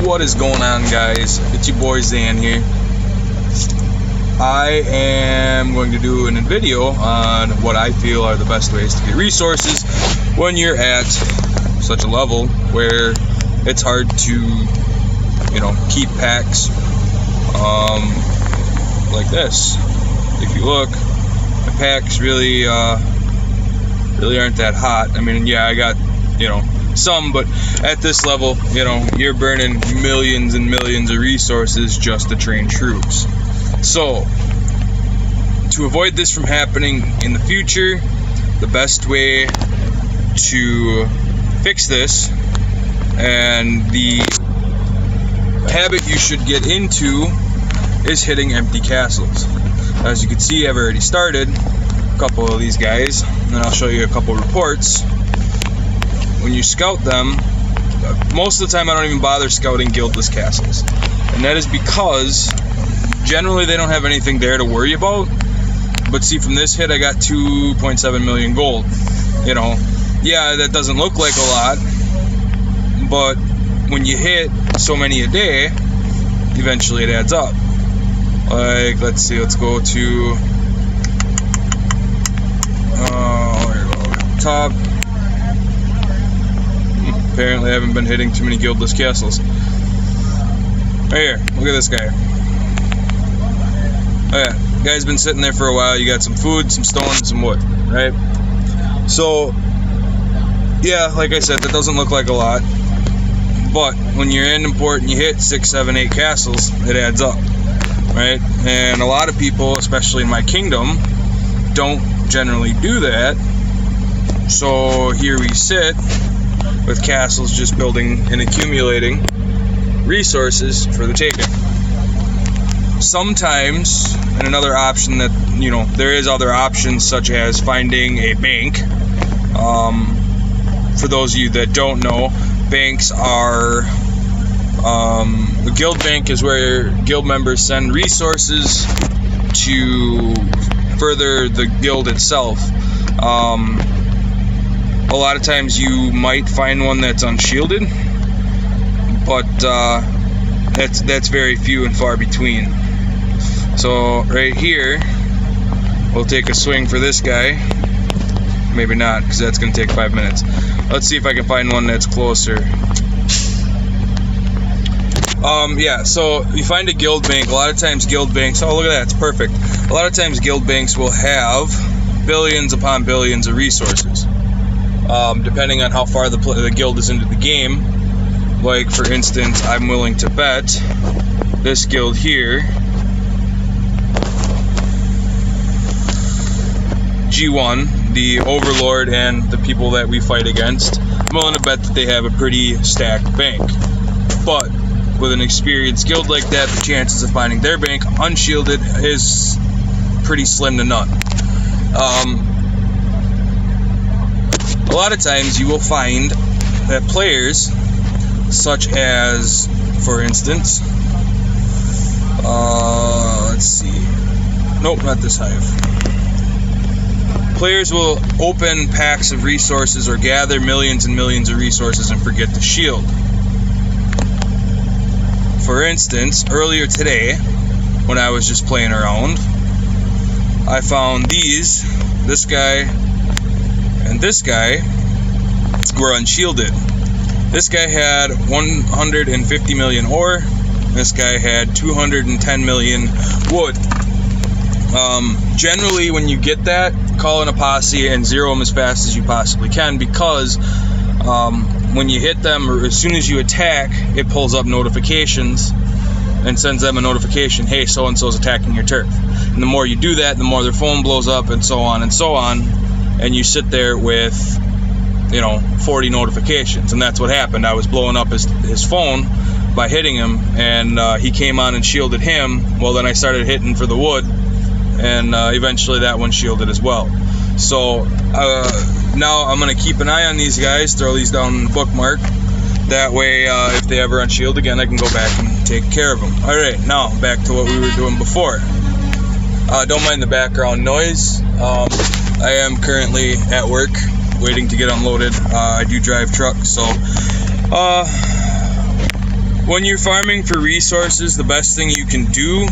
What is going on, guys? It's your boy Zan here. I am going to do a video on what I feel are the best ways to get resources when you're at such a level where it's hard to, keep packs like this. If you look, the packs really aren't that hot. I mean, yeah, I got, some, but at this level, you're burning millions and millions of resources just to train troops. So, to avoid this from happening in the future, the best way to fix this, and the habit you should get into, is hitting empty castles. As you can see, I've already started a couple of these guys, and then I'll show you a couple reports. When you scout them, most of the time I don't even bother scouting guildless castles, and that is because generally they don't have anything there to worry about. But see, from this hit I got 2.7 million gold. Yeah, that doesn't look like a lot, but when you hit so many a day, eventually it adds up. Like, let's see, let's go to top. Apparently I haven't been hitting too many guildless castles. Right here, look at this guy. Oh yeah, guy's been sitting there for a while. You got some food, some stone, and some wood, right? So, yeah, like I said, that doesn't look like a lot. But when you're in import and you hit 6, 7, 8 castles, it adds up, right? And a lot of people, especially in my kingdom, don't generally do that. So here we sit with castles just building and accumulating resources for the taking. Sometimes, and another option that, there is other options such as finding a bank. For those of you that don't know, banks are, a guild bank is where guild members send resources to further the guild itself. A lot of times you might find one that's unshielded, but that's very few and far between. So right here, we'll take a swing for this guy. Maybe not, because that's going to take 5 minutes. Let's see if I can find one that's closer. Yeah, so you find a guild bank. A lot of times guild banks, oh look at that, it's perfect. A lot of times guild banks will have billions upon billions of resources. Depending on how far the guild is into the game. Like, for instance, I'm willing to bet this guild here, G1, the Overlord and the people that we fight against, I'm willing to bet that they have a pretty stacked bank. But with an experienced guild like that, the chances of finding their bank unshielded is pretty slim to none. A lot of times you will find that players, such as, for instance, let's see, nope, not this hive. Players will open packs of resources or gather millions and millions of resources and forget to shield. For instance, earlier today, when I was just playing around, I found this guy, and this guy were unshielded. This guy had 150 million ore. This guy had 210 million wood. Generally, when you get that, call in a posse and zero them as fast as you possibly can, because when you hit them, or as soon as you attack, it pulls up notifications and sends them a notification, hey, so-and-so's attacking your turf. And the more you do that, the more their phone blows up, and so on and so on. And you sit there with, 40 notifications. And that's what happened. I was blowing up his phone by hitting him, and he came on and shielded him. Well, then I started hitting for the wood, and eventually that one shielded as well. So now I'm going to keep an eye on these guys, throw these down in the bookmark. That way, if they ever unshield again, I can go back and take care of them. Alright, now back to what we were doing before. Don't mind the background noise. I am currently at work, waiting to get unloaded. I do drive trucks, so When you're farming for resources, the best thing you can do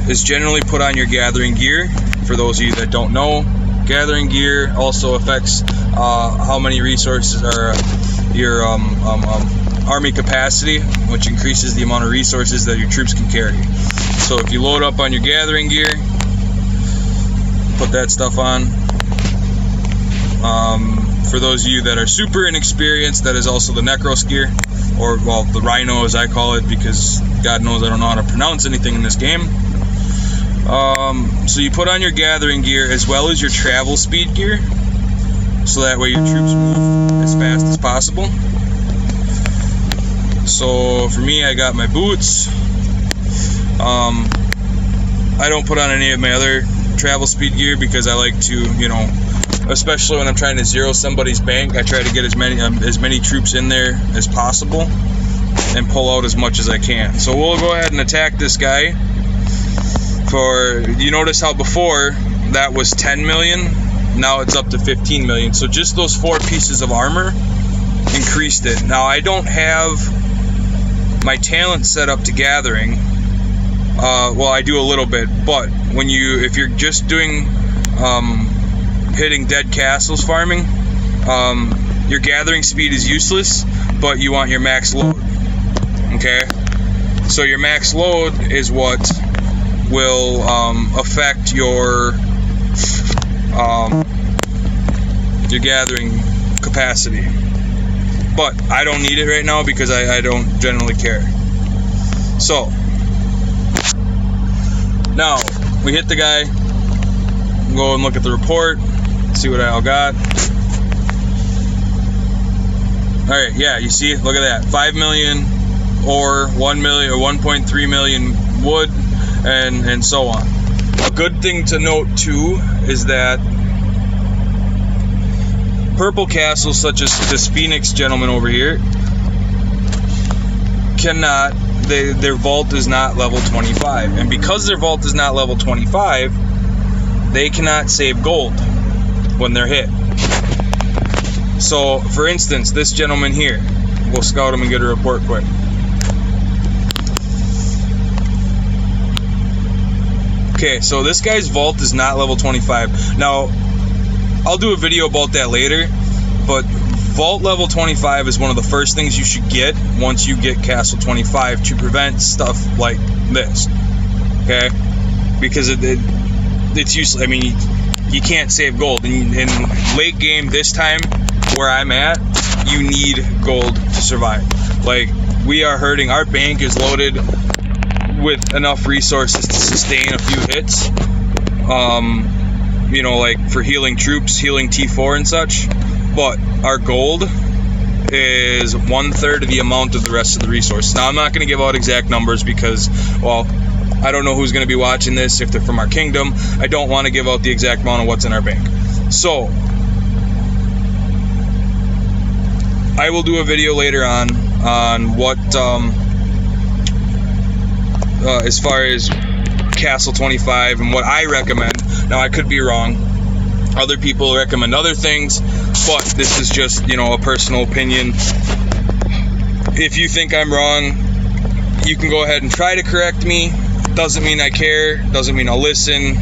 is generally put on your gathering gear. For those of you that don't know, gathering gear also affects how many resources are your army capacity, which increases the amount of resources that your troops can carry. So if you load up on your gathering gear, put that stuff on. For those of you that are super inexperienced, that is also the Necros gear, or well, the Rhino as I call it, because God knows I don't know how to pronounce anything in this game. So you put on your gathering gear as well as your travel speed gear, so that way your troops move as fast as possible. So for me, I got my boots. I don't put on any of my other travel speed gear because I like to, especially when I'm trying to zero somebody's bank, I try to get as many troops in there as possible and pull out as much as I can. So we'll go ahead and attack this guy. You notice how before that was 10 million, now it's up to 15 million. So just those 4 pieces of armor increased it. Now I don't have my talent set up to gathering. Well, I do a little bit, but if you're just doing hitting dead castles farming, your gathering speed is useless, but you want your max load. Okay, so your max load is what will affect your gathering capacity. But I don't need it right now because I don't generally care. So now we hit the guy, go and look at the report, see what I all got. Alright, yeah, you see, look at that. 5 million or 1 million or 1.3 million wood and so on. A good thing to note too is that purple castles such as this Phoenix gentleman over here their vault is not level 25, and because their vault is not level 25, they cannot save gold when they're hit. So for instance, this gentleman here, we'll scout him and get a report quick. Okay, so this guy's vault is not level 25. Now I'll do a video about that later, but vault level 25 is one of the first things you should get once you get castle 25 to prevent stuff like this. Okay, because it's useless. I mean, you can't save gold in late game. This time where I'm at, you need gold to survive. Like, we are hurting. Our bank is loaded with enough resources to sustain a few hits, like for healing troops, healing T4 and such, but our gold is 1/3 of the amount of the rest of the resources. Now I'm not going to give out exact numbers because, well, I don't know who's going to be watching this. If they're from our kingdom, I don't want to give out the exact amount of what's in our bank. So I will do a video later on what as far as Castle 25 and what I recommend. Now I could be wrong. Other people recommend other things, but this is just, a personal opinion. If you think I'm wrong, you can go ahead and try to correct me. Doesn't mean I care. Doesn't mean I'll listen.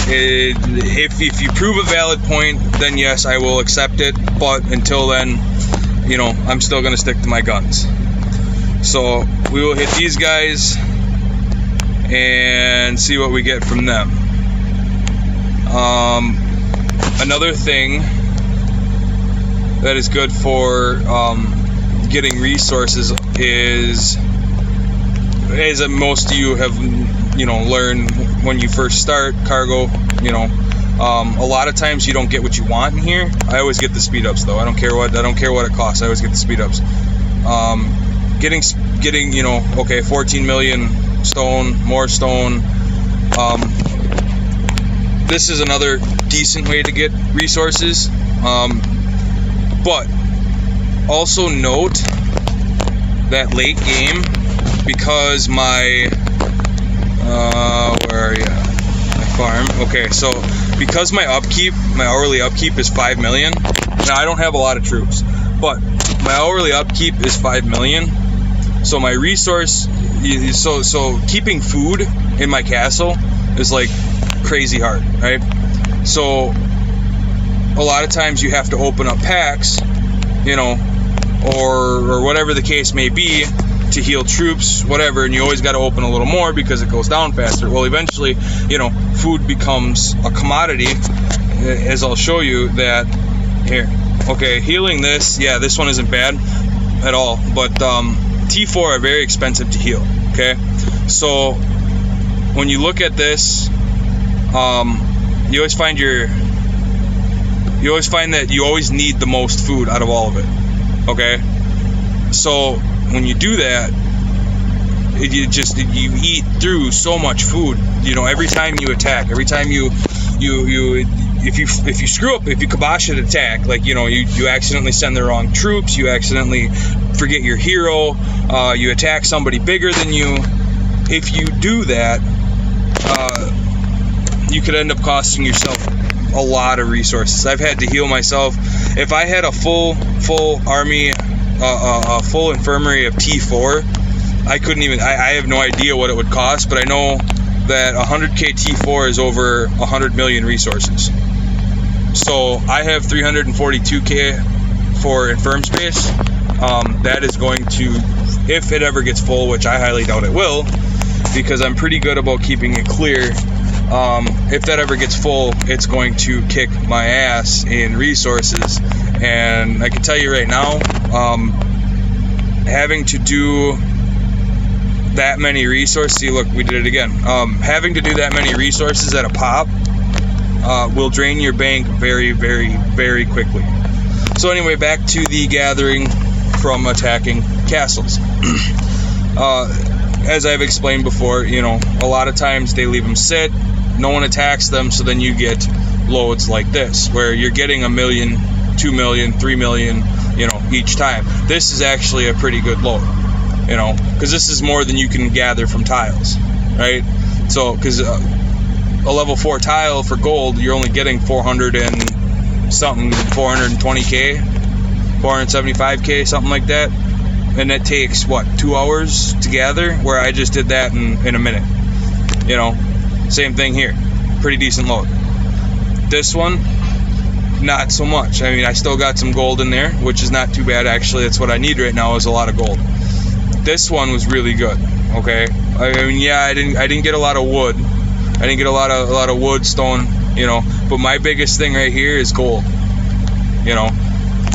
If you prove a valid point, then yes, I will accept it. But until then, I'm still going to stick to my guns. So we will hit these guys and see what we get from them. Another thing that is good for getting resources is, as most of you have learned when you first start cargo, a lot of times you don't get what you want in here. I always get the speed ups though. I don't care what it costs. I always get the speed ups. Getting 14 million stone, more stone. This is another decent way to get resources. But also note that late game, because my where are you? My farm. Okay, so because my hourly upkeep is 5 million. Now I don't have a lot of troops, but my hourly upkeep is 5 million. So my resource, so keeping food in my castle is like crazy hard, right? So a lot of times you have to open up packs, you know, or whatever the case may be, to heal troops, whatever, and you always got to open a little more because it goes down faster. Well, eventually, you know, food becomes a commodity, as I'll show you that here. Okay, healing this, yeah, this one isn't bad at all, but T4 are very expensive to heal, okay? So when you look at this, you always find that you always need the most food out of all of it, okay? So when you do that, you eat through so much food, you know, every time you attack, every time if you screw up, if you kibosh an attack, like, you know, you accidentally send the wrong troops, you accidentally forget your hero, you attack somebody bigger than you, if you do that, you could end up costing yourself a lot of resources. I've had to heal myself. If I had a full army, a full infirmary of T4, I couldn't even, I have no idea what it would cost, but I know that 100k T4 is over 100 million resources. So I have 342k for infirm space. That is going to, if it ever gets full, which I highly doubt it will, because I'm pretty good about keeping it clear. If that ever gets full, it's going to kick my ass in resources. And I can tell you right now, having to do that many resources, see, look, we did it again. Having to do that many resources at a pop will drain your bank very, very, very quickly. So anyway, back to the gathering from attacking castles. As I've explained before, you know, a lot of times they leave them sit, no one attacks them, so then you get loads like this, where you're getting 1 million, 2 million, 3 million, you know, each time. This is actually a pretty good load, you know, because this is more than you can gather from tiles, right? So, because a level 4 tile for gold, you're only getting 400 and something, 420k, 475k, something like that. And that takes, what, 2 hours to gather? Where I just did that in a minute. You know, same thing here. Pretty decent load. This one, not so much. I mean, I still got some gold in there, which is not too bad, actually. That's what I need right now, is a lot of gold. This one was really good, okay? I mean, yeah, I didn't get a lot of wood. I didn't get a lot of wood, stone, you know. But my biggest thing right here is gold, you know.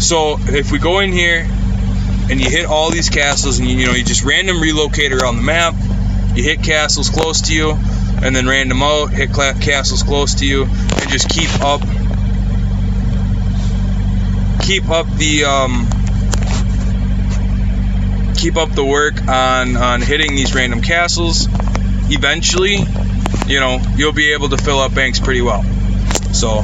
So if we go in here, and you hit all these castles, and you know, you just random relocate around the map, you hit castles close to you, and then random out, hit castles close to you, and just keep up the work on hitting these random castles. Eventually, you know, you'll be able to fill up banks pretty well. So,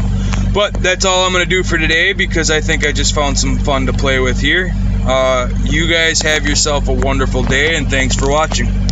but that's all I'm gonna do for today, because I think I just found some fun to play with here. You guys have yourself a wonderful day, and thanks for watching.